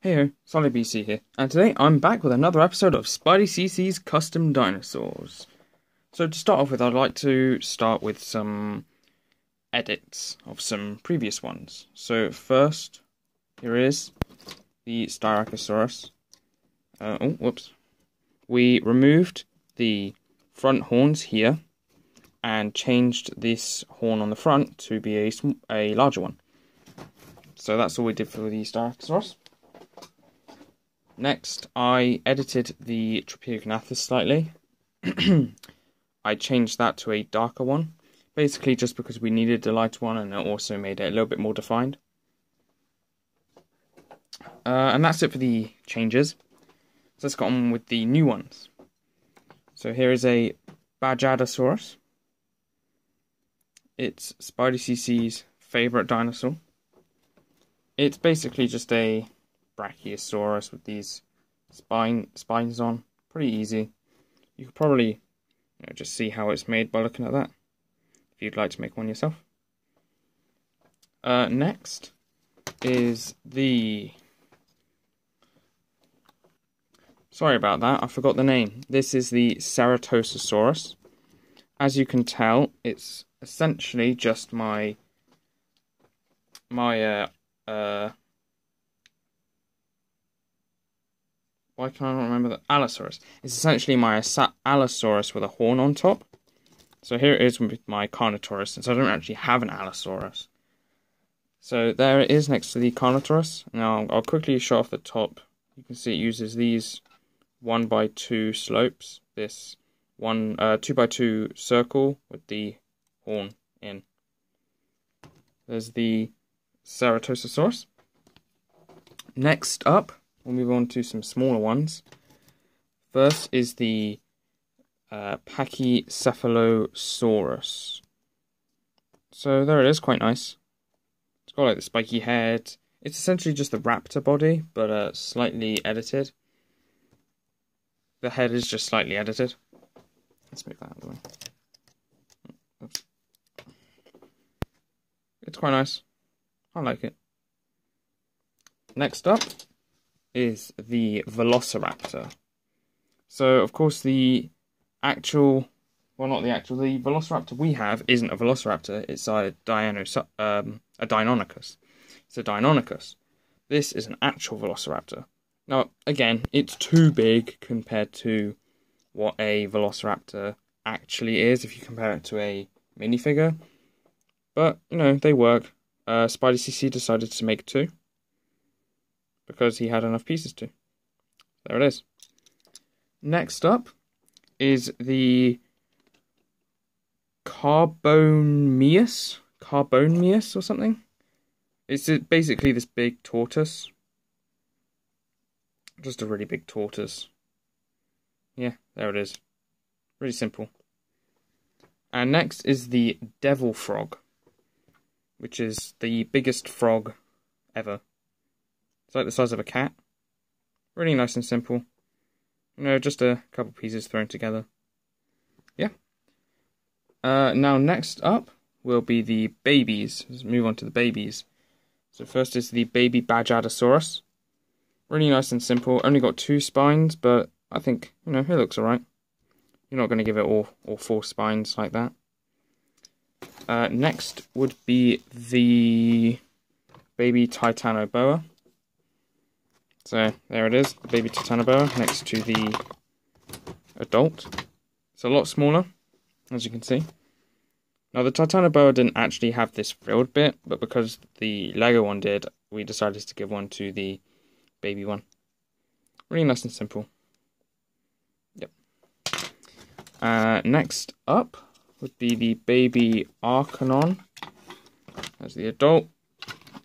Hey, Spidey CC here, and today I'm back with another episode of Spidey CC's Custom Dinosaurs. So to start off with, I'd like to start with some edits of some previous ones. So first, here is the Styracosaurus. We removed the front horns here and changed this horn on the front to be a larger one. So that's all we did for the Styracosaurus. Next, I edited the Tropicanathis slightly. I changed that to a darker one, basically just because we needed a lighter one, and it also made it a little bit more defined. And that's it for the changes. So let's get on with the new ones. So here is a Bajadasaurus. It's Spidey CC's favourite dinosaur. It's basically just a Brachiosaurus with these spines on. Pretty easy. You could probably just see how it's made by looking at that, if you'd like to make one yourself. Next is the... Sorry about that, I forgot the name. This is the Ceratosaurus. As you can tell, it's essentially just my why can I not remember that? Allosaurus. It's essentially my Allosaurus with a horn on top. So here it is with my Carnotaurus, since I don't actually have an Allosaurus. So there it is next to the Carnotaurus. Now I'll quickly show off the top. You can see it uses these 1x2 slopes. This 2x2 circle with the horn in. There's the Ceratosaurus. Next up, we'll move on to some smaller ones. First is the Pachycephalosaurus. So there it is, quite nice. It's got like the spiky head. It's essentially just the raptor body, but slightly edited. The head is just slightly edited. Let's move that out of the way. Oops. It's quite nice. I like it. Next up is the Velociraptor. So, of course, the Velociraptor we have isn't a Velociraptor, it's a Deinonychus. It's a Deinonychus. This is an actual Velociraptor. Now, again, it's too big compared to what a Velociraptor actually is, if you compare it to a minifigure. But, they work. Spidey CC decided to make two, because he had enough pieces to. There it is. Next up is the Carbonius or something. It's basically this big tortoise. Just a really big tortoise. Yeah, there it is. Really simple. And next is the devil frog, which is the biggest frog ever. It's like the size of a cat. Really nice and simple. Just a couple pieces thrown together. Yeah. Now next up will be the babies. Let's move on to the babies. So first is the baby Bajadasaurus. Really nice and simple. Only got 2 spines, but I think, it looks alright. You're not going to give it all 4 spines like that. Next would be the baby Titanoboa. So there it is, the baby Titanoboa next to the adult. It's a lot smaller, as you can see. Now the Titanoboa didn't actually have this frilled bit, but because the Lego one did, we decided to give one to the baby one. Really nice and simple. Yep. Next up would be the baby Arkanon. There's the adult,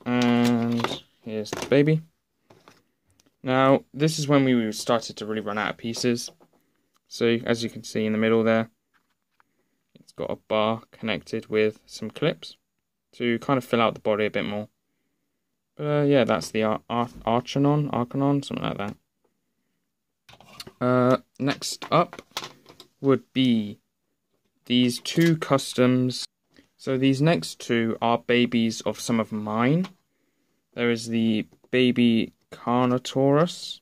and here's the baby. Now, this is when we started to really run out of pieces. So, as you can see in the middle there, it's got a bar connected with some clips to kind of fill out the body a bit more. But yeah, that's the Arkanon, something like that. Next up would be these 2 customs. So these next 2 are babies of some of mine. There is the baby Carnotaurus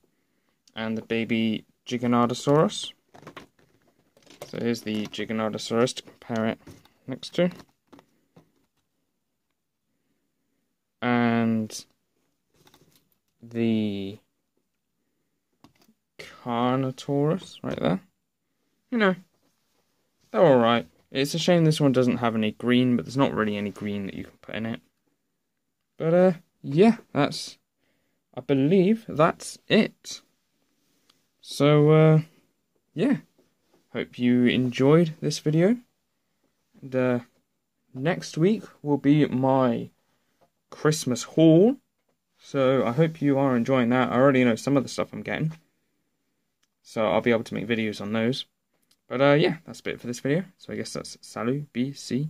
and the baby Giganotosaurus. So here's the Giganotosaurus to compare it next to. And the Carnotaurus right there. You know, they're alright. It's a shame this one doesn't have any green, but there's not really any green that you can put in it. But yeah, I believe that's it. So yeah, hope you enjoyed this video. And next week will be my Christmas haul. So I hope you are enjoying that. I already know some of the stuff I'm getting, so I'll be able to make videos on those. But yeah, that's a bit for this video. So I guess that's Salut BC.